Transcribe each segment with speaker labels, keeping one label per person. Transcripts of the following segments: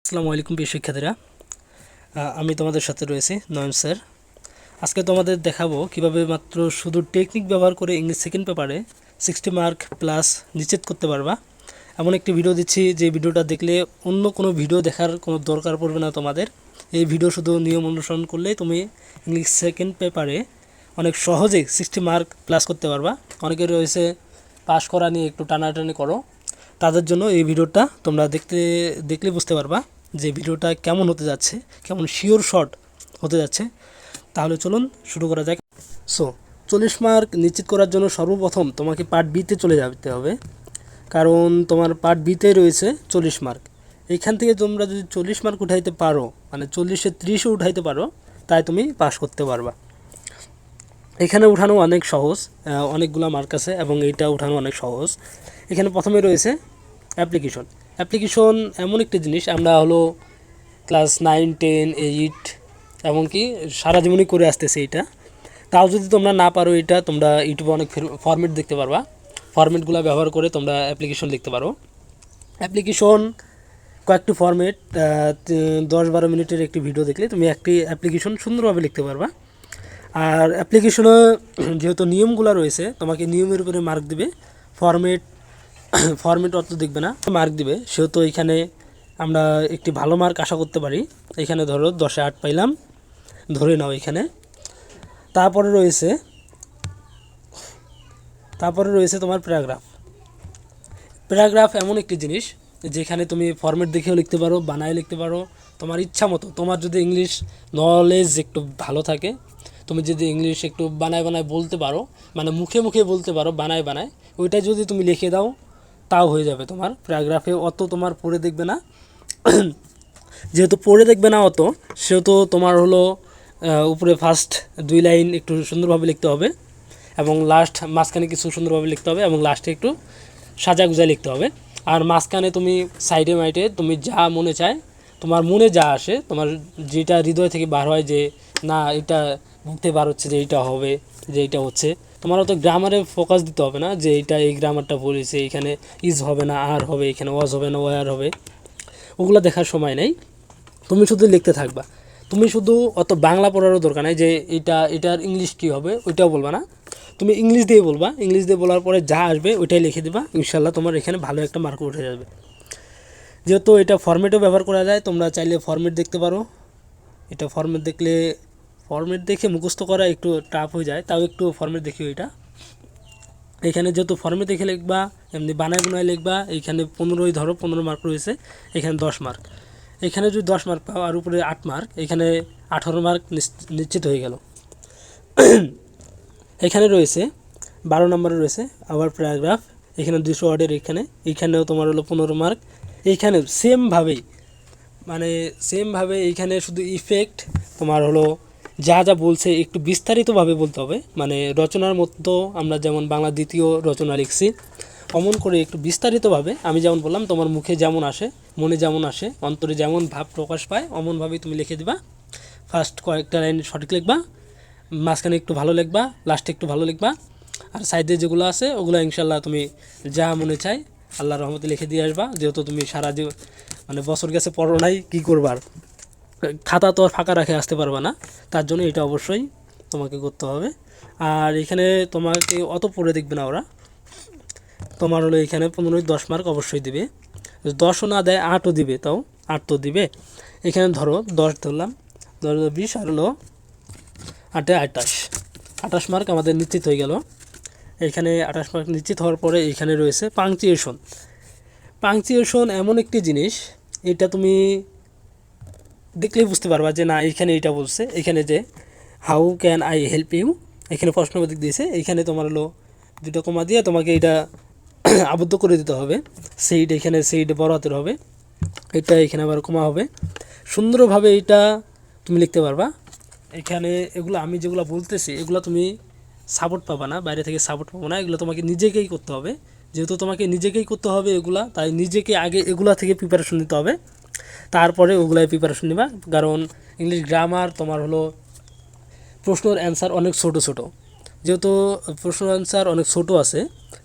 Speaker 1: আসসালামু আলাইকুম প্রিয় শিক্ষার্থীরা, আমি তোমাদের সাথে রয়েছি নয়ন স্যার। আজকে তোমাদের দেখাবো কিভাবে মাত্র শুধু টেকনিক ব্যবহার করে ইংলিশ সেকেন্ড পেপারে 60 মার্ক প্লাস নিশ্চিত করতে পারবা। এমন একটি ভিডিও দিচ্ছি যে ভিডিওটা দেখলে অন্য কোনো ভিডিও দেখার কোনো দরকার পড়বে না তোমাদের। এই ভিডিও শুধু নিয়ম অনুসরণ করলেই তুমি ইংলিশ সেকেন্ড পেপারে অনেক সহজেই 60 মার্ক প্লাস করতে পারবা। অনেকে রয়েছে পাস করা নিয়ে একটু টানাটানি করো, তাদের জন্য এই ভিডিওটা তোমরা দেখলে বুঝতে পারবা যে ভিডিওটা কেমন হতে যাচ্ছে, কেমন শিওর শট হতে যাচ্ছে। তাহলে চলুন শুরু করা যাক। সো 40 মার্ক নিশ্চিত করার জন্য সর্বপ্রথম তোমাকে পার্ট বিতে চলে যেতে হবে, কারণ তোমার পার্ট বিতে রয়েছে 40 মার্ক। এইখান থেকে তোমরা যদি 40 মার্ক উঠাইতে পারো, মানে 40-এ 30 উঠাইতে পারো, তাই তুমি পাস করতে পারবা। এখানে উঠানো অনেক সহজ, অনেকগুলো মার্ক আছে এবং এইটা উঠানো অনেক সহজ। এখানে প্রথমে রয়েছে অ্যাপ্লিকেশন এমন একটি জিনিস আমরা হলো ক্লাস 9, 10, 8 এমনকি সারা জীবনই করে আসতেছি। এইটা তাও যদি তোমরা না পারো, এটা তোমরা ইউটিউবে অনেক ফরম্যাট দেখতে পারবা। ফরম্যাটগুলো ব্যবহার করে তোমরা অ্যাপ্লিকেশন লিখতে পারো। অ্যাপ্লিকেশন কয়েকটি ফরম্যাট, 10-12 মিনিটের একটি ভিডিও দেখলে তুমি একটি অ্যাপ্লিকেশন সুন্দরভাবে লিখতে পারবা। আর অ্যাপ্লিকেশনে যেহেতু নিয়মগুলো রয়েছে, তোমাকে নিয়মের উপরে মার্ক দিবে। ফরম্যাট অত দেখবে না, মার্ক দিবে। সেহেতু এখানে আমরা একটি ভালো মার্ক আশা করতে পারি। এখানে ধরো 10-এ 8 পাইলাম, ধরে নাও এখানে। তারপরে রয়েছে তোমার প্যারাগ্রাফ এমন একটি জিনিস যেখানে তুমি ফরম্যাট দেখেও লিখতে পারো, বানায় লিখতে পারো তোমার ইচ্ছা মতো। তোমার যদি ইংলিশ নলেজ একটু ভালো থাকে, তুমি যদি ইংলিশ একটু বানায় বলতে পারো, মানে মুখে বলতে পারো, বানায় ওইটাই যদি তুমি লিখে দাও, তাও হয়ে যাবে তোমার প্যারাগ্রাফে। অত তোমার পড়ে দেখবে না, যেহেতু পড়ে দেখবে না অত, সেহেতু তোমার হলো উপরে ফার্স্ট 2 লাইন একটু সুন্দরভাবে লিখতে হবে এবং মাঝখানে কিছু সুন্দরভাবে লিখতে হবে এবং লাস্টে একটু সাজা গুজায় লিখতে হবে। আর মাঝখানে তুমি সাইডে মাইডে তুমি যা মনে চায়, তোমার মনে যা আসে, তোমার যেটা হৃদয় থেকে বার হয় যে না এটা বুঝতে বার হচ্ছে যে এইটা হবে, যে এইটা হচ্ছে, তোমার অত গ্রামারে ফোকাস দিতে হবে না যে এইটা এই গ্রামারটা বলেছে, এখানে ইজ হবে না আর হবে, এখানে ওয়াজ হবে না ওয়ার হবে, ওগুলো দেখার সময় নেই। তুমি শুধু লিখতে থাকবা। তুমি শুধু অত বাংলা পড়ারও দরকার নেই যে এটার ইংলিশ কী হবে ওইটাও বলবা না, তুমি ইংলিশ দিয়ে বলবা। ইংলিশ দিয়ে বলার পরে যা আসবে ওইটাই লিখে দিবা, ইনশাল্লাহ তোমার এখানে ভালো একটা মার্ক উঠে যাবে। যেহেতু এটা ফরম্যাটও ব্যবহার করা যায়, তোমরা চাইলে ফরম্যাট দেখতে পারো। এটা ফরম্যাট দেখে মুখস্থ করা একটু টাফ হয়ে যায়, তাও একটু ফরম্যাট দেখি। এটা এখানে যেহেতু ফর্মে দেখে লিখবা, এমনি বানায় লিখবা। এইখানে 15 ধরো, 15 মার্ক রয়েছে, এখানে 10 মার্ক। এখানে যদি 10 মার্ক পাও আর উপরে 8 মার্ক, এখানে 18 মার্ক নিশ্চিত হয়ে গেল। এখানে রয়েছে 12 নম্বরে রয়েছে আবার প্যারাগ্রাফ। এখানে 200 ওয়ার্ডের, এইখানেও তোমার হলো 15 মার্ক। এইখানে সেমভাবে এইখানে শুধু ইফেক্ট তোমার হলো যা বলছে একটু বিস্তারিতভাবে বলতে হবে। মানে রচনার মতো আমরা যেমন বাংলা দ্বিতীয় রচনা লিখছি, অমন করে একটু বিস্তারিতভাবে আমি যেমন বললাম, তোমার মুখে যেমন আসে, মনে যেমন আসে, অন্তরে যেমন ভাব প্রকাশ পায়, অমনভাবেই তুমি লিখে দিবা। ফার্স্ট কয়েকটা লাইন সঠিক লিখবা, মাঝখানে একটু ভালো লিখবা, লাস্টে একটু ভালো লিখবা, আর সাইডে যেগুলো আছে ওগুলো ইনশাল্লাহ তুমি যা মনে চাই আল্লাহর রহমতে লিখে দিয়ে আসবা। যেহেতু তুমি মানে বছর গেছে পড়ো নাই, কী করবার, খাতা তো আর ফাঁকা রাখে আসতে পারবে না, তার জন্য এটা অবশ্যই তোমাকে করতে হবে। আর এখানে তোমাকে অত পড়ে দেখবে না ওরা, তোমার হলো এখানে 15-10 মার্ক অবশ্যই দিবে। 10ও না দেয় 8ও দিবে, তাও 8 তো দিবে। এখানে ধরো 10 ধরলাম, 10 20 আর হলো 8-এ 28 মার্ক আমাদের নিশ্চিত হয়ে গেল। এখানে 28 মার্ক নিশ্চিত হওয়ার পরে এখানে রয়েছে পাংচুয়েশন এমন একটি জিনিস, এটা তুমি দেখলেই বুঝতে পারবা যে না এখানে এটা বলছে। এখানে যে how can I help you, এখানে প্রশ্নবোধক দিয়েছে, এখানে তোমার হলো 2টা কমা দিয়ে তোমাকে এটা আবদ্ধ করে দিতে হবে। এখানে বড় হাতের হবে, এটা এখানে আবার কমা হবে। সুন্দরভাবে এটা তুমি লিখতে পারবা। এখানে এগুলো আমি যেগুলো বলতেছি এগুলো তুমি সাপোর্ট পাবা না, বাইরে থেকে সাপোর্ট পাবো না, এগুলো তোমাকে নিজেকেই করতে হবে। যেহেতু তোমাকে নিজেকেই করতে হবে এগুলা, তাই নিজেকে আগে এগুলা থেকে প্রিপারেশন নিতে হবে, তারপরে ওগুলাই প্রিপারেশন নিবা। কারণ ইংলিশ গ্রামার তোমার হলো প্রশ্নের অ্যান্সার অনেক ছোট, যেহেতু প্রশ্নের অ্যান্সার অনেক ছোট আছে,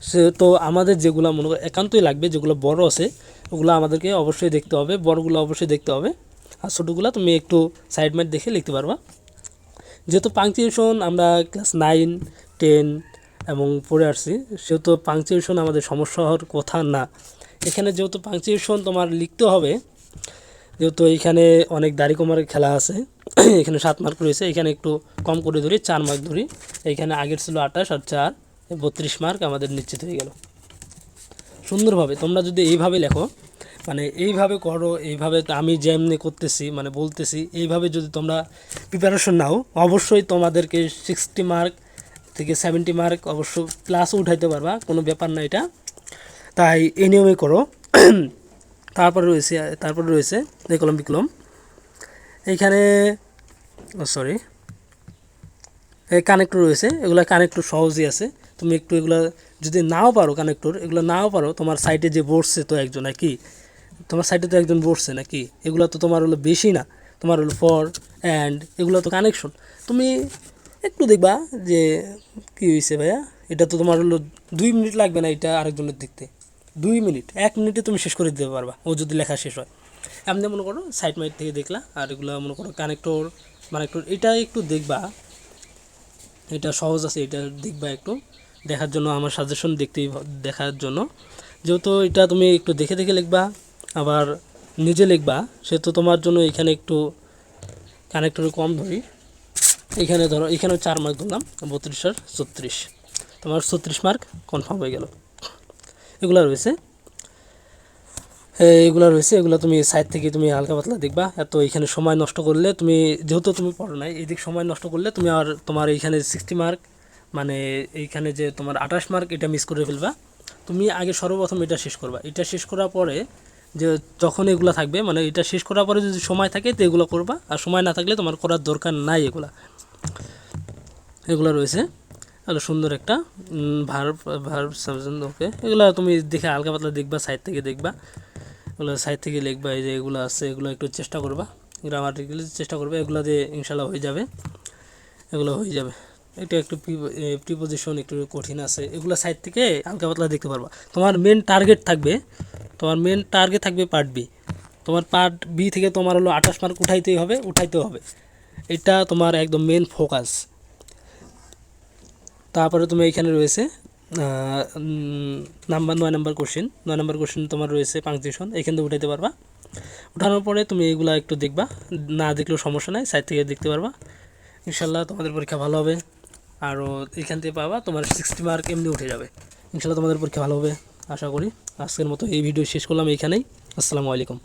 Speaker 1: সেহেতু আমাদের যেগুলো মনে করো একান্তই লাগবে, যেগুলো বড় আছে ওগুলো আমাদেরকে অবশ্যই দেখতে হবে, বড়গুলো অবশ্যই দেখতে হবে, আর ছোটোগুলো তুমি একটু সাইড মাইড দেখে লিখতে পারবা। যেহেতু পাংচুয়েশন আমরা ক্লাস 9, 10 এবং পড়ে আসছি, সেহেতু পাংচুয়েশন আমাদের সমস্যা হওয়ার কথা না। এখানে যেহেতু পাংচুয়েশন তোমার লিখতে হবে, যেহেতু এইখানে অনেক দাড়ি কমার খেলা আছে, এখানে 7 মার্ক রয়েছে, এখানে একটু কম করে ধরি, 4 মার্ক ধরি। এইখানে আগের ছিল 28 আর 4 32 মার্ক আমাদের নিশ্চিত হয়ে গেল। সুন্দরভাবে তোমরা যদি এইভাবে লেখো, মানে এইভাবে করো, এইভাবে আমি যেমনি করতেছি মানে বলতেছি, এইভাবে যদি তোমরা প্রিপারেশন নাও, অবশ্যই তোমাদেরকে 60 মার্ক থেকে 70 মার্ক অবশ্য প্লাসও উঠাইতে পারবা, কোনো ব্যাপার না এটা। তাই এই নিয়মে করো। তারপরে রয়েছে দেখলাম বিক্রম, এইখানে সরি এই কানেক্টর রয়েছে, এগুলো কানেক্টর সহজই আছে। তুমি একটু এগুলো যদি নাও পারো, কানেক্টর এগুলো নাও পারো, তোমার সাইটে যে বসছে তো একজন নাকি, তোমার সাইটে তো একজন বসছে নাকি, এগুলো তো তোমার হলো বেশি না, তোমার হলো ফর অ্যান্ড এগুলো তো কানেকশন। তুমি একটু দেখবা যে কী হয়েছে ভাইয়া, এটা তো তোমার হলো 2 মিনিট লাগবে না এটা আরেকজনের দেখতে, 2 মিনিট 1 মিনিটে তুমি শেষ করে দিতে পারবা ও যদি লেখা শেষ হয়। এমনি মনে করো সাইড মাইড থেকে দেখলা, আর এগুলো মনে করো কানেক্টর এটা একটু দেখবা, এটা সহজ আছে, এটা দেখবা একটু দেখার জন্য, আমার সাজেশন দেখার জন্য। যেহেতু এটা তুমি একটু দেখে দেখে লিখবা, আবার নিজে লিখবা, সেহেতু তোমার জন্য এখানে একটু কানেক্টরে কম ধরি। এখানে ধরো, এখানেও 4 মার্ক ধরলাম, 32 আর 34, তোমার 36 মার্ক কনফার্ম হয়ে গেল। এগুলো তুমি সাইড থেকে তুমি হালকা পাতলা দেখবা। এত এখানে সময় নষ্ট করলে তুমি, যেহেতু তুমি পড়ো নাই, এদিক সময় নষ্ট করলে তুমি আর তোমার এইখানে 60 মার্ক মানে এইখানে যে তোমার 28 মার্ক এটা মিস করে ফেলবা। তুমি আগে সর্বপ্রথম এটা শেষ করবা, এটা শেষ করার পরে যে যখন এগুলো থাকবে, মানে এটা শেষ করার পরে যদি সময় থাকে তো এগুলো করবা, আর সময় না থাকলে তোমার করার দরকার নাই। এগুলো রয়েছে, তাহলে সুন্দর একটা ভার্ব ভার্ব সাবজেক্ট। ওকে, এগুলো তুমি দেখে হালকা পাতলা দেখবা, সাইড থেকে দেখবা, এগুলো সাইড থেকে লিখবা। এই যে এগুলো আছে, এগুলো একটু চেষ্টা করবা, গ্রামাটিক্যালি চেষ্টা করবে, এগুলো দিয়ে ইনশাল্লাহ হয়ে যাবে, এগুলো হয়ে যাবে। এটা একটু প্রিপোজিশন একটু কঠিন আছে, এগুলো সাইড থেকে হালকা পাতলা দেখতে পারবা। তোমার মেন টার্গেট থাকবে পার্ট বি। তোমার পার্ট বি থেকে তোমার হলো 28 মার্ক উঠাইতে হবে, এটা তোমার একদম মেন ফোকাস। তারপরে তুমি এইখানে রয়েছে নাম্বার 9 নাম্বার কোশ্চেন তোমার রয়েছে পাংচুয়েশন, এখান থেকে উঠাইতে পারবা। উঠানোর পরে তুমি এগুলা একটু দেখবা, না দেখলেও সমস্যা নাই, সাইড থেকে দেখতে পারবা। ইনশাল্লাহ তোমাদের পরীক্ষা ভালো হবে, আরও এখান থেকে পাবা তোমার 60 মার্ক এমনি উঠে যাবে। ইনশাল্লাহ তোমাদের পরীক্ষা ভালো হবে আশা করি। আজকের মতো এই ভিডিও শেষ করলাম এইখানেই। আসসালামু আলাইকুম।